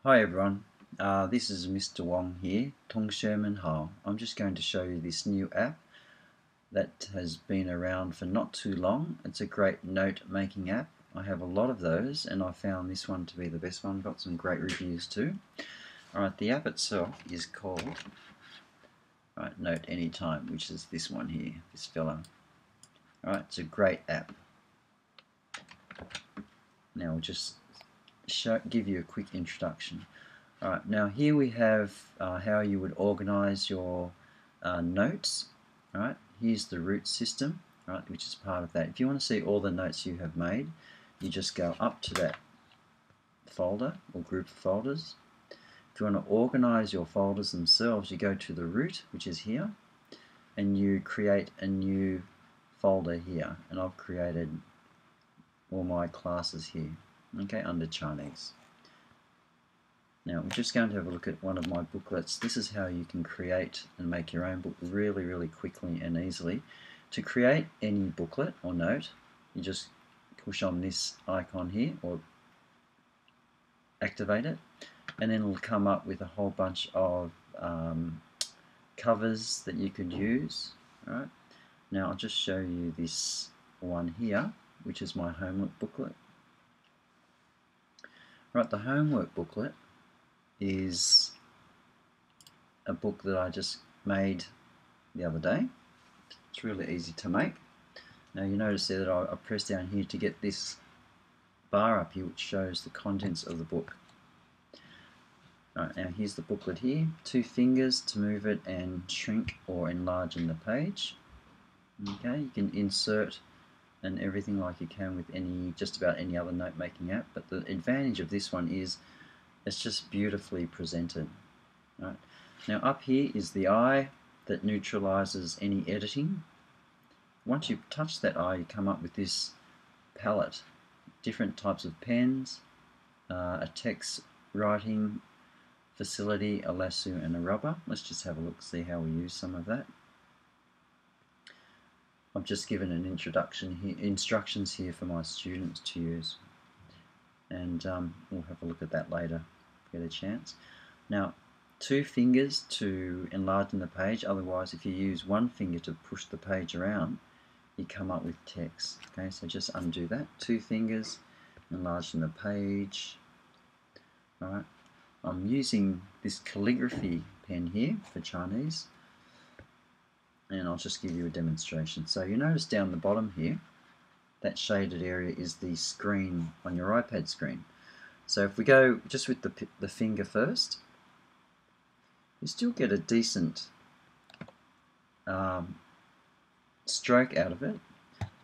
Hi everyone, this is Mr. Wong here, Tong Sherman Hao. I'm just going to show you this new app that has been around for not too long. It's a great note making app. I have a lot of those and I found this one to be the best one. Got some great reviews too. Alright, the app itself is called Note Anytime, which is this one here, this fella. Alright, it's a great app. Now I'll just give you a quick introduction. Alright, now here we have how you would organize your notes. Alright, here's the root system, right, which is part of that. If you want to see all the notes you have made, you just go up to that folder or group of folders. If you want to organize your folders themselves, you go to the root, which is here, and you create a new folder here. And I've created all my classes here, okay, under Chinese. Now we're just going to have a look at one of my booklets. This is how you can create and make your own book really quickly and easily. To create any booklet or note, you just push on this icon here or activate it, and then it'll come up with a whole bunch of covers that you could use. All right. Now I'll just show you this one here, which is my homework booklet. Right, the homework booklet is a book that I just made the other day. It's really easy to make. Now you notice there that I press down here to get this bar up here which shows the contents of the book. Alright, now here's the booklet here. 2 fingers to move it and shrink or enlarge in the page. Okay, you can insert and everything like you can with just about any other note making app, but the advantage of this one is it's just beautifully presented. Right. Now up here is the eye that neutralizes any editing. Once you touch that eye, you come up with this palette. Different types of pens, a text writing facility, a lasso and a rubber. Let's just have a look, see how we use some of that. I've just given an introduction here, instructions here for my students to use, and we'll have a look at that later if we get a chance. Now 2 fingers to enlarge the page, otherwise if you use 1 finger to push the page around you come up with text. Okay, so just undo that. 2 fingers, enlarge the page. Alright, I'm using this calligraphy pen here for Chinese, and I'll just give you a demonstration. So you notice down the bottom here, that shaded area is the screen on your iPad screen. So if we go just with the finger first, you still get a decent stroke out of it,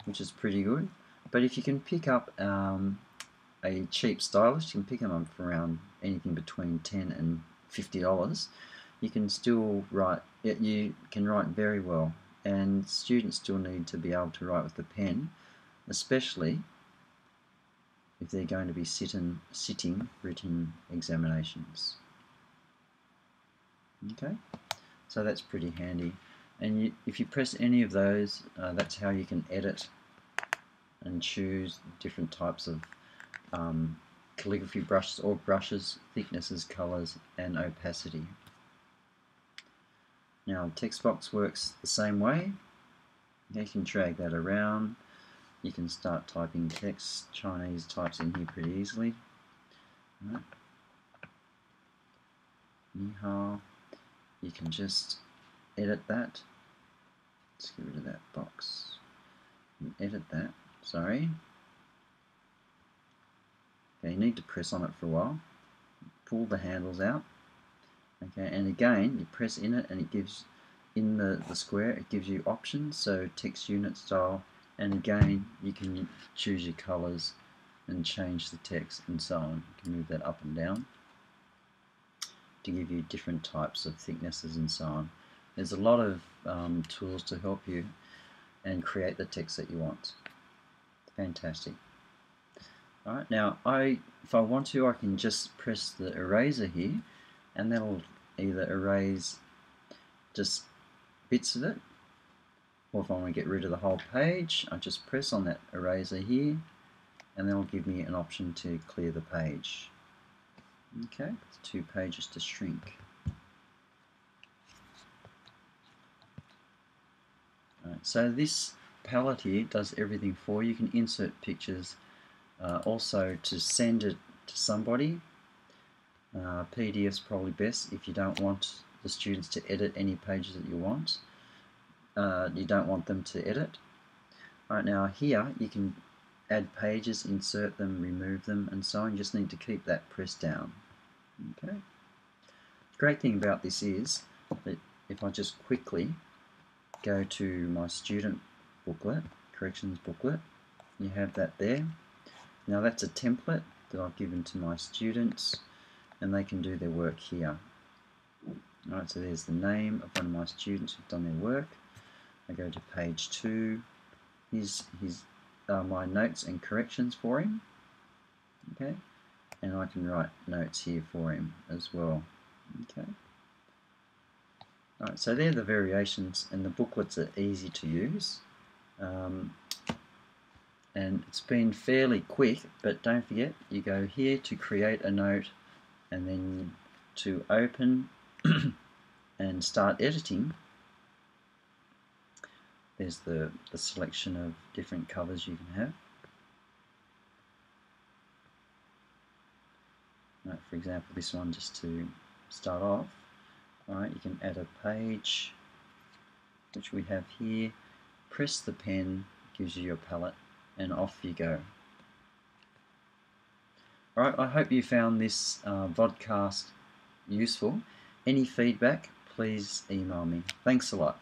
which is pretty good. But if you can pick up a cheap stylus, you can pick them up for around anything between $10 and $50. You can still write. You can write very well, and students still need to be able to write with the pen, especially if they're going to be sitting written examinations. Okay, so that's pretty handy. And if you press any of those, that's how you can edit and choose different types of calligraphy brushes or brushes, thicknesses, colors, and opacity. Now text box works the same way. You can drag that around. You can start typing text. Chinese types in here pretty easily. Right. Ni hao. You can just edit that. Let's get rid of that box. And edit that. Sorry. Okay, you need to press on it for a while. Pull the handles out. Okay, and again, you press in it and it gives, in the square, it gives you options, so text unit style, and again, you can choose your colors and change the text and so on. You can move that up and down to give you different types of thicknesses and so on. There's a lot of tools to help you and create the text that you want. Fantastic. Alright, now if I want to, I can just press the eraser here, and that'll either erase just bits of it, or if I want to get rid of the whole page, I just press on that eraser here, and that'll give me an option to clear the page. Okay, it's 2 pages to shrink. Right, so this palette here does everything for you. You can insert pictures, also to send it to somebody. PDF's probably best if you don't want the students to edit any pages that you want. You don't want them to edit. Right, now here you can add pages, insert them, remove them, and so on. You just need to keep that pressed down. Okay. The great thing about this is that if I just quickly go to my student booklet, corrections booklet, you have that there. Now that's a template that I've given to my students, and they can do their work here. Alright, so there's the name of one of my students who've done their work. I go to page 2. Here's my notes and corrections for him. Okay, and I can write notes here for him as well. Okay. Alright, so they're the variations, and the booklets are easy to use. And it's been fairly quick, but don't forget, you go here to create a note, and then to open and start editing. There's the selection of different covers you can have. Right, for example, this one, just to start off. Alright, you can add a page, which we have here. Press the pen, gives you your palette, and off you go. Alright, I hope you found this vodcast useful. Any feedback, please email me. Thanks a lot.